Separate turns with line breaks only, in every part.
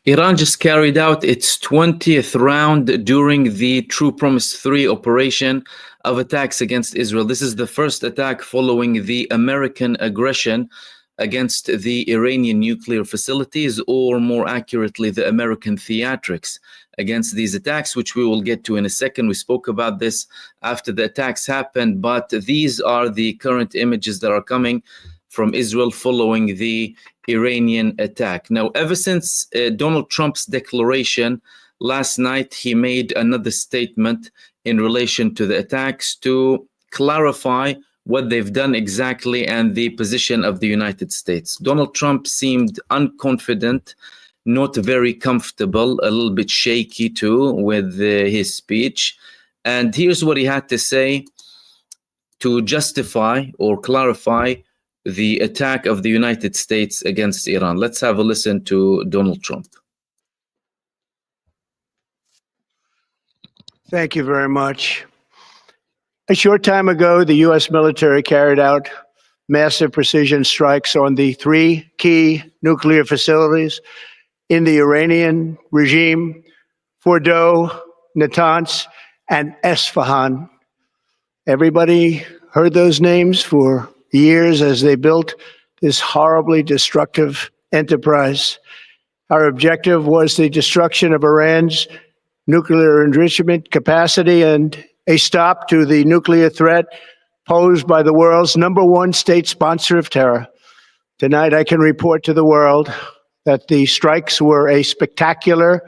Iran just carried out its 20th round during the True Promise 3 operation of attacks against Israel. This is the first attack following the American aggression against the Iranian nuclear facilities, or more accurately, the American theatrics against these attacks, which we will get to in a second. We spoke about this after the attacks happened, but these are the current images that are coming from Israel following the Iranian attack. Now, ever since Donald Trump's declaration last night, he made another statement in relation to the attacks to clarify what they've done exactly and the position of the United States. Donald Trump seemed unconfident, not very comfortable, a little bit shaky too with his speech. And here's what he had to say to justify or clarify the attack of the United States against Iran. Let's have a listen to Donald Trump.
Thank you very much. A short time ago, the U.S. military carried out massive precision strikes on the 3 key nuclear facilities in the Iranian regime: Fordow, Natanz, and Esfahan. Everybody heard those names for years as they built this horribly destructive enterprise. Our objective was the destruction of Iran's nuclear enrichment capacity and a stop to the nuclear threat posed by the world's #1 state sponsor of terror. Tonight, I can report to the world that the strikes were a spectacular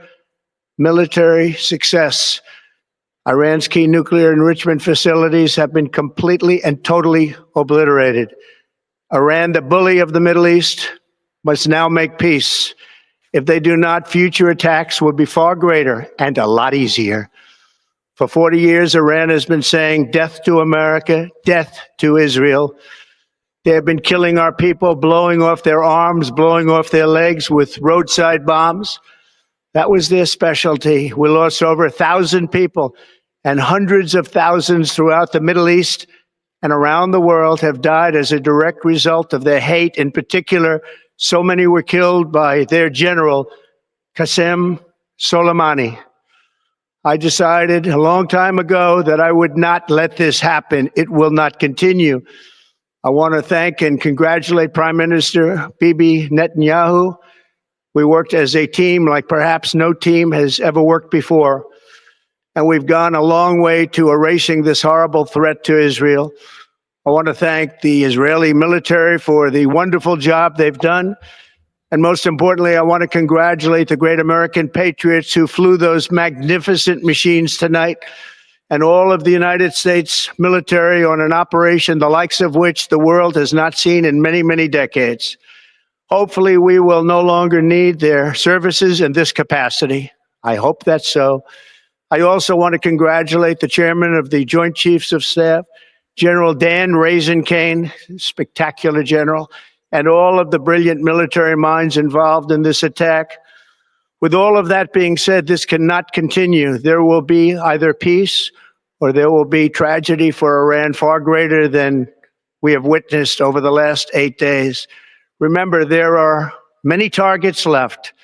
military success. Iran's key nuclear enrichment facilities have been completely and totally obliterated. Iran, the bully of the Middle East, must now make peace. If they do not, future attacks will be far greater and a lot easier. For 40 years, Iran has been saying death to America, death to Israel. They have been killing our people, blowing off their arms, blowing off their legs with roadside bombs. That was their specialty. We lost over 1,000 people, and hundreds of thousands throughout the Middle East and around the world have died as a direct result of their hate. In particular, so many were killed by their general, Qasem Soleimani. I decided a long time ago that I would not let this happen. It will not continue. I want to thank and congratulate Prime Minister Bibi Netanyahu. We worked as a team like perhaps no team has ever worked before. And we've gone a long way to erasing this horrible threat to Israel. I want to thank the Israeli military for the wonderful job they've done. And most importantly, I want to congratulate the great American patriots who flew those magnificent machines tonight, and all of the United States military on an operation the likes of which the world has not seen in many, many decades. Hopefully, we will no longer need their services in this capacity. I hope that's so. I also want to congratulate the chairman of the Joint Chiefs of Staff, General Dan Raisin-Kane, spectacular general, and all of the brilliant military minds involved in this attack. With all of that being said, this cannot continue. There will be either peace or there will be tragedy for Iran far greater than we have witnessed over the last 8 days. Remember, there are many targets left.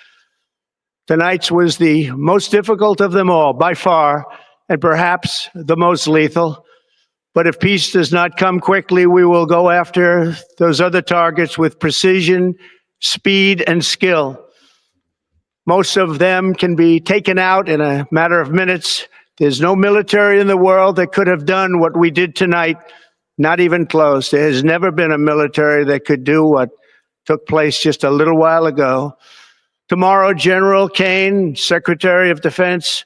Tonight's was the most difficult of them all, by far, and perhaps the most lethal. But if peace does not come quickly, we will go after those other targets with precision, speed, and skill. Most of them can be taken out in a matter of minutes. There's no military in the world that could have done what we did tonight, not even close. There has never been a military that could do what took place just a little while ago. Tomorrow, General Kane, Secretary of Defense,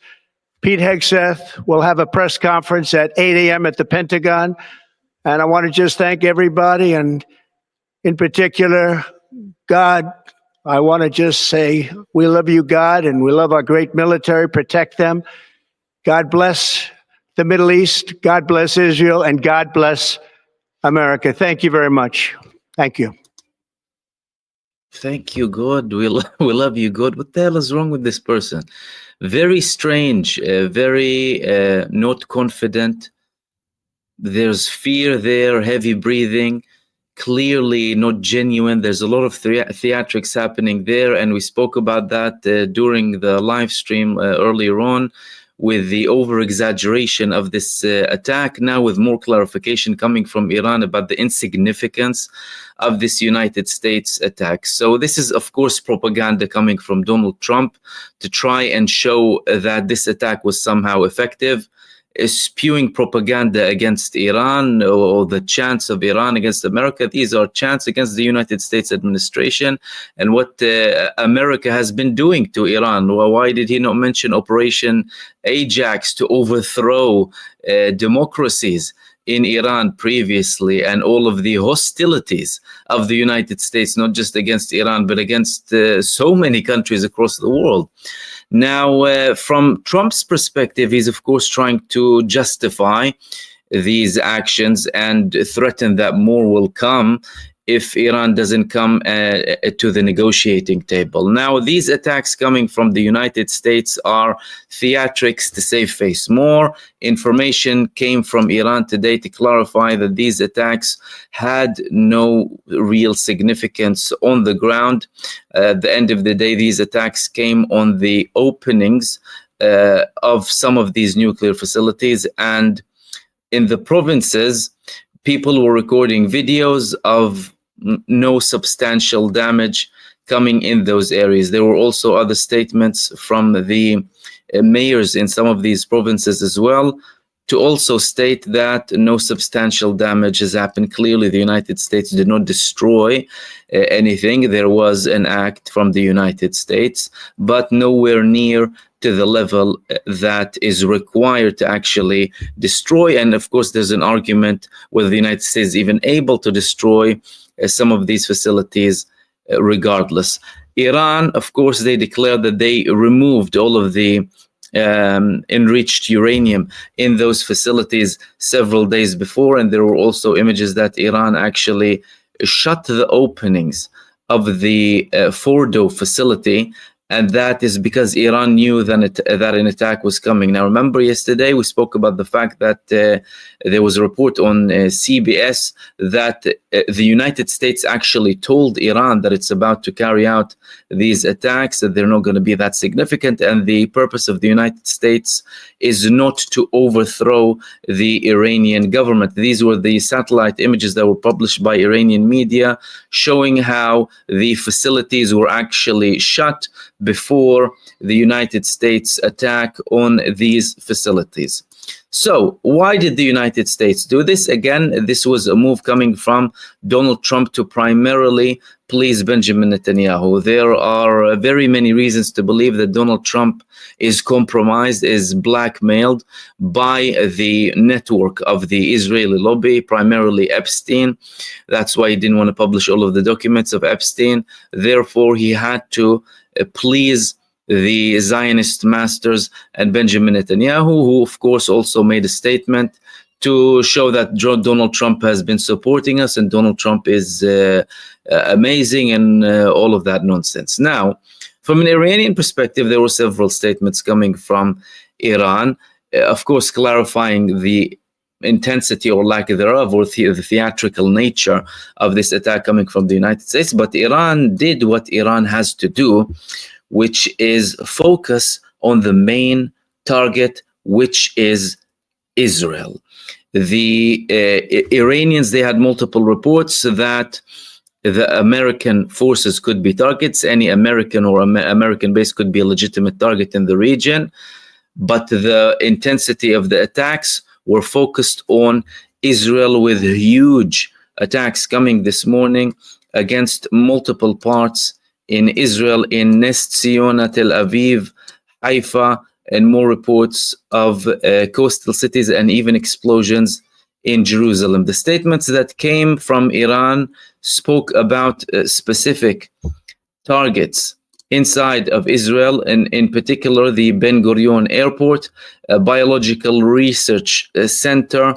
Pete Hegseth will have a press conference at 8 a.m. at the Pentagon. And I want to just thank everybody, and in particular, God. I want to just say, we love you, God, and we love our great military. Protect them. God bless the Middle East. God bless Israel, and God bless America. Thank you very much. Thank you.
Thank you, God. We love you, God. What the hell is wrong with this person? Very strange, very not confident. There's fear there, heavy breathing, clearly not genuine. There's a lot of theatrics happening there, and we spoke about that during the live stream earlier on, with the over-exaggeration of this attack. Now with more clarification coming from Iran about the insignificance of this United States attack. So this is, of course, propaganda coming from Donald Trump to try and show that this attack was somehow effective, spewing propaganda against Iran, or the chants of Iran against America. These are chants against the United States administration and what America has been doing to Iran. Well, why did he not mention Operation Ajax to overthrow democracies in Iran previously, and all of the hostilities of the United States, not just against Iran, but against so many countries across the world? Now, from Trump's perspective, he's of course trying to justify these actions and threaten that more will come if Iran doesn't come to the negotiating table. Now, these attacks coming from the United States are theatrics to save face. More information came from Iran today to clarify that these attacks had no real significance on the ground. At the end of the day, these attacks came on the openings of some of these nuclear facilities, and in the provinces, people were recording videos of no substantial damage coming in those areas. There were also other statements from the mayors in some of these provinces as well, to also state that no substantial damage has happened. Clearly, the United States did not destroy anything. There was an act from the United States, but nowhere near to the level that is required to actually destroy. And of course, there's an argument whether the United States is even able to destroy some of these facilities regardless. Iran, of course, they declared that they removed all of the enriched uranium in those facilities several days before, and there were also images that Iran actually shut the openings of the Fordo facility, and that is because Iran knew that an attack was coming. Now, remember yesterday we spoke about the fact that there was a report on CBS that the United States actually told Iran that it's about to carry out these attacks, that they're not going to be that significant, and the purpose of the United States is not to overthrow the Iranian government. These were the satellite images that were published by Iranian media showing how the facilities were actually shut before the United States attack on these facilities. So why did the United States do this? Again, this was a move coming from Donald Trump to primarily please Benjamin Netanyahu. There are very many reasons to believe that Donald Trump is compromised, is blackmailed by the network of the Israeli lobby, primarily Epstein. That's why he didn't want to publish all of the documents of Epstein. Therefore, he had to please the Zionist masters and Benjamin Netanyahu, who of course also made a statement to show that Donald Trump has been supporting us and Donald Trump is amazing and all of that nonsense. Now, from an Iranian perspective, there were several statements coming from Iran, of course clarifying the intensity or lack thereof, or the theatrical nature of this attack coming from the United States. But Iran did what Iran has to do, which is focus on the main target, which is Israel. The Iranians, they had multiple reports that the American forces could be targets. Any American or American base could be a legitimate target in the region. But the intensity of the attacks were focused on Israel, with huge attacks coming this morning against multiple parts in Israel, in Ness Tzion, Tel Aviv, Haifa, and more reports of coastal cities and even explosions in Jerusalem. The statements that came from Iran spoke about specific targets inside of Israel, and in particular the Ben Gurion Airport, a biological research center,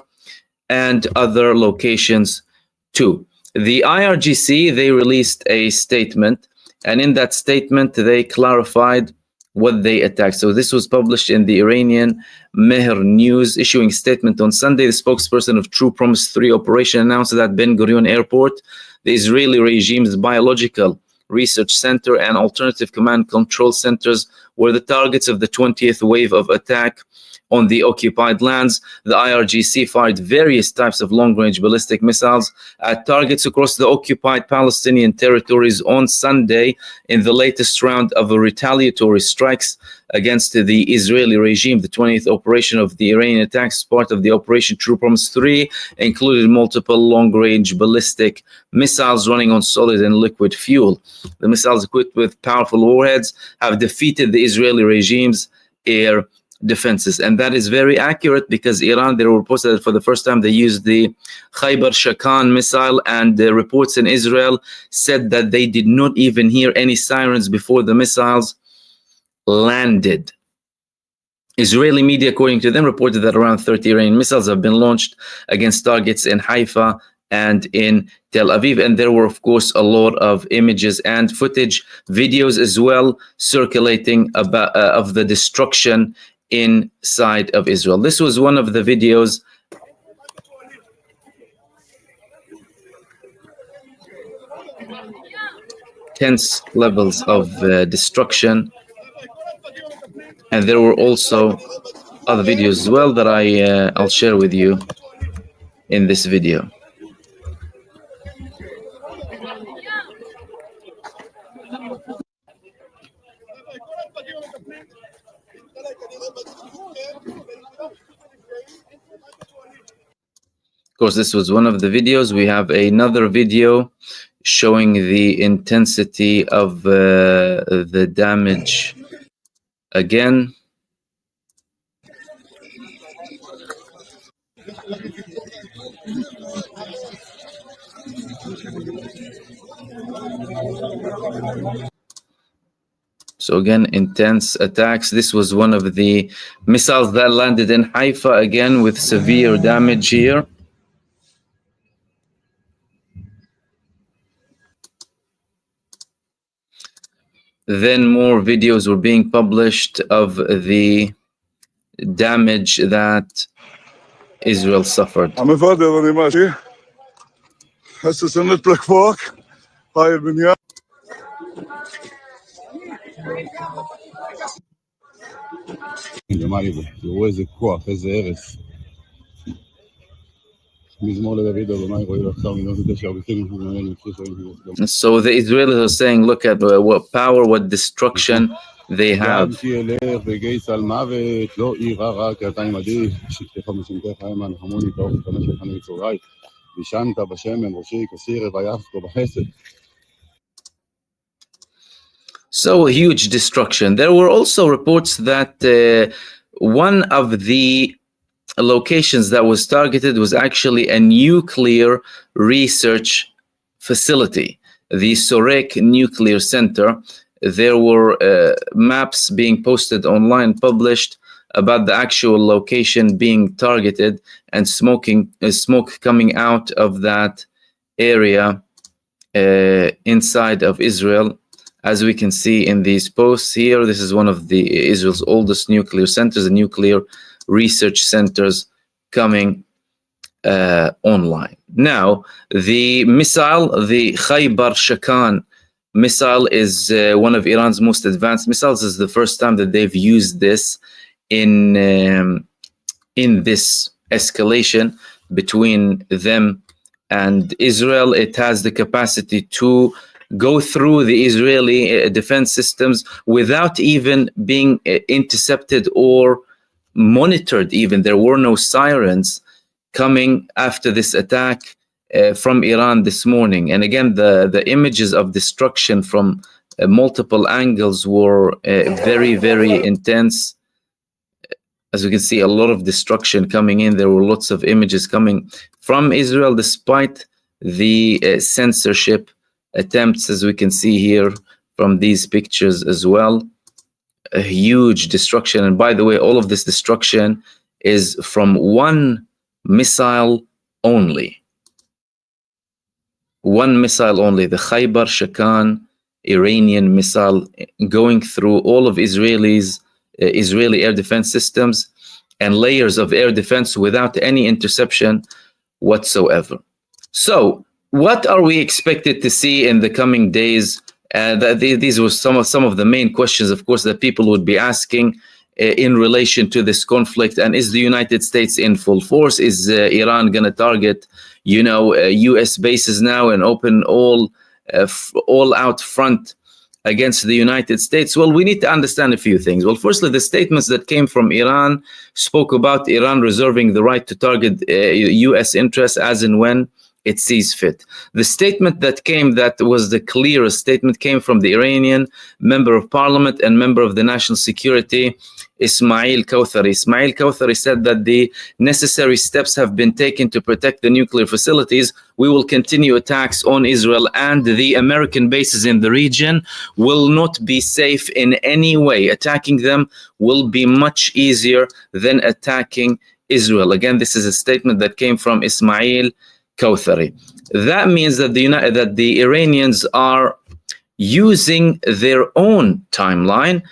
and other locations too. The IRGC, they released a statement, and in that statement they clarified what they attacked. So this was published in the Iranian Mehr News. Issuing a statement on Sunday, the spokesperson of True Promise 3 operation announced that Ben Gurion Airport, the Israeli regime's biological research center and alternative command control centers were the targets of the 20th wave of attack on the occupied lands. The IRGC fired various types of long-range ballistic missiles at targets across the occupied Palestinian territories on Sunday in the latest round of retaliatory strikes against the Israeli regime. The 20th operation of the Iranian attacks, part of the Operation True Promise 3, included multiple long-range ballistic missiles running on solid and liquid fuel. The missiles, equipped with powerful warheads, have defeated the Israeli regime's air defenses. And that is very accurate, because Iran, there were reports that for the first time they used the Khaybar Shakan missile, and the reports in Israel said that they did not even hear any sirens before the missiles landed. Israeli media, according to them, reported that around 30 Iranian missiles have been launched against targets in Haifa and in Tel Aviv. And there were, of course, a lot of images and footage, videos as well, circulating about of the destruction inside of Israel. This was one of the videos. Tense levels of destruction. And there were also other videos as well that I'll share with you in this video. Of course, this was one of the videos. We have another video showing the intensity of the damage again. So again, intense attacks. This was one of the missiles that landed in Haifa, again with severe damage here. Then more videos were being published of the damage that Israel suffered. So the Israelis are saying, look at what power, what destruction they have. So huge destruction. There were also reports that one of the locations that was targeted was actually a nuclear research facility, the Surk Nuclear Center. There were maps being posted online, published about the actual location being targeted, and smoke coming out of that area inside of Israel. As we can see in these posts here, this is one of the Israel's oldest nuclear centers, the nuclear research centers coming online. Now, the missile, the Khaybar Shakan missile, is one of Iran's most advanced missiles. This is the first time that they've used this in this escalation between them and Israel. It has the capacity to go through the Israeli defense systems without even being intercepted or monitored. Even there were no sirens coming after this attack from Iran this morning. And again, the images of destruction from multiple angles were very, very intense. As we can see, a lot of destruction coming in. There were lots of images coming from Israel, despite the censorship attempts, as we can see here from these pictures as well. A huge destruction. And by the way, all of this destruction is from one missile only. One missile only, the Khaybar Shakan Iranian missile going through all of Israeli air defense systems and layers of air defense without any interception whatsoever. So, what are we expected to see in the coming days? These were some of the main questions, of course, that people would be asking in relation to this conflict. And is the United States in full force? Is Iran going to target, U.S. bases now and open all-out front against the United States? Well, we need to understand a few things. Well, firstly, the statements that came from Iran spoke about Iran reserving the right to target U.S. interests as and when it sees fit. The statement that was the clearest statement came from the Iranian member of parliament and member of the national security, Ismail Kauthari. Ismail Kauthari said that the necessary steps have been taken to protect the nuclear facilities. We will continue attacks on Israel, and the American bases in the region will not be safe in any way. Attacking them will be much easier than attacking Israel. Again, this is a statement that came from Ismail Kauthari. That means that the Iranians are using their own timeline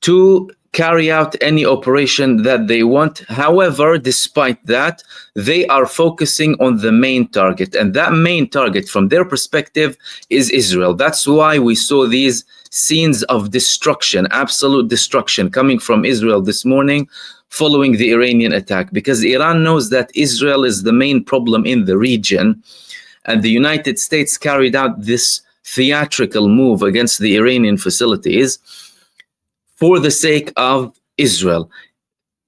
to carry out any operation that they want. However, despite that, they are focusing on the main target, and that main target from their perspective is Israel. That's why we saw these scenes of destruction, absolute destruction, coming from Israel this morning following the Iranian attack, because Iran knows that Israel is the main problem in the region, and the United States carried out this theatrical move against the Iranian facilities for the sake of Israel.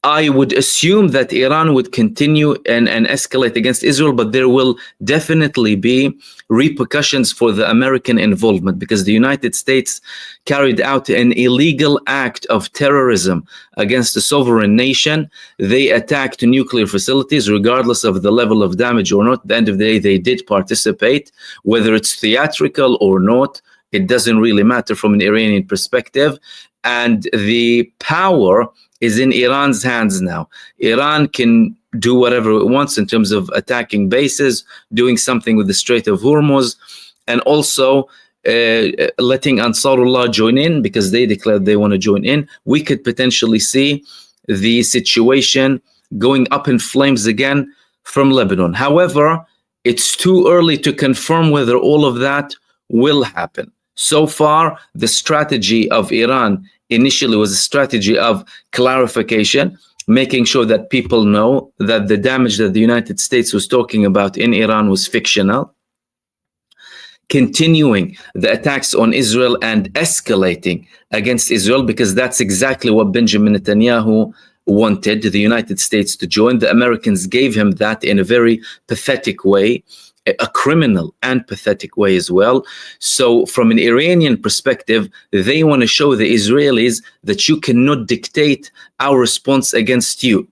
I would assume that Iran would continue and escalate against Israel, but there will definitely be repercussions for the American involvement, because the United States carried out an illegal act of terrorism against a sovereign nation. They attacked nuclear facilities, regardless of the level of damage or not. At the end of the day, they did participate, whether it's theatrical or not. It doesn't really matter from an Iranian perspective. And the power is in Iran's hands now. Iran can do whatever it wants in terms of attacking bases, doing something with the Strait of Hormuz, and also letting Ansarullah join in, because they declared they want to join in. We could potentially see the situation going up in flames again from Lebanon. However, it's too early to confirm whether all of that will happen. So far, the strategy of Iran initially was a strategy of clarification, making sure that people know that the damage that the United States was talking about in Iran was fictional, continuing the attacks on Israel and escalating against Israel, because that's exactly what Benjamin Netanyahu wanted the United States to join. The Americans gave him that in a very pathetic way, a criminal and pathetic way as well. So from an Iranian perspective, they want to show the Israelis that you cannot dictate our response against you.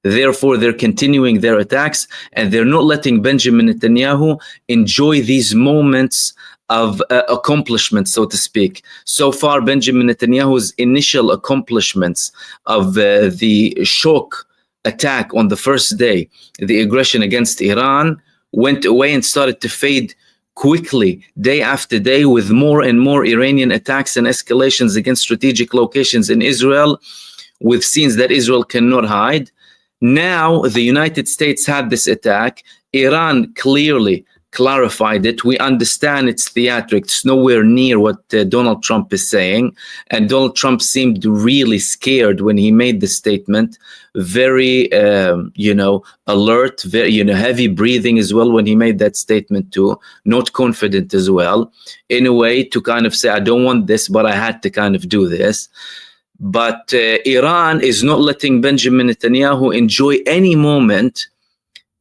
Therefore, they're continuing their attacks, and they're not letting Benjamin Netanyahu enjoy these moments of accomplishment, so to speak. So far, Benjamin Netanyahu's initial accomplishments of the shock attack on the first day, the aggression against Iran, went away and started to fade quickly, day after day, with more and more Iranian attacks and escalations against strategic locations in Israel, with scenes that Israel cannot hide. Now, the United States had this attack. Iran clearly clarified it. We understand it's theatric. It's nowhere near what Donald Trump is saying. And Donald Trump seemed really scared when he made the statement. Very, alert, very, heavy breathing as well when he made that statement too. Not confident as well, in a way to kind of say, I don't want this, but I had to kind of do this. But Iran is not letting Benjamin Netanyahu enjoy any moment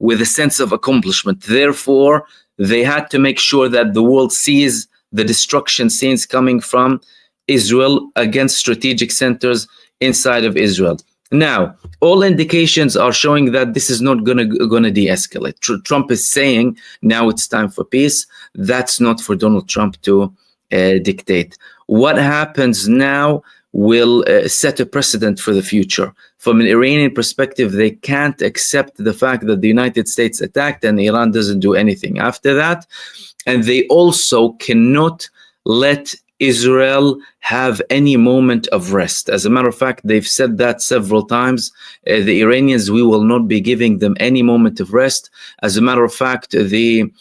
with a sense of accomplishment. Therefore, they had to make sure that the world sees the destruction scenes coming from Israel against strategic centers inside of Israel. Now, all indications are showing that this is not going to de-escalate. Trump is saying now it's time for peace. That's not for Donald Trump to dictate. What happens now will set a precedent for the future. From an Iranian perspective, they can't accept the fact that the United States attacked and Iran doesn't do anything after that. And they also cannot let Israel have any moment of rest. As a matter of fact, they've said that several times. The Iranians, we will not be giving them any moment of rest. As a matter of fact, the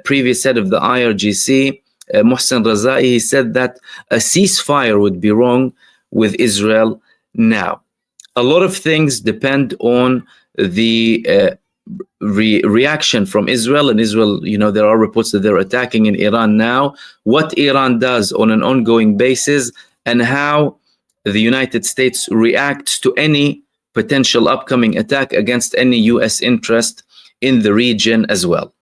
previous head of the IRGC, Mohsen Razai, he said that a ceasefire would be wrong with Israel now. A lot of things depend on the reaction from Israel. And Israel, there are reports that they're attacking in Iran now. What Iran does on an ongoing basis, and how the United States reacts to any potential upcoming attack against any U.S. interest in the region as well.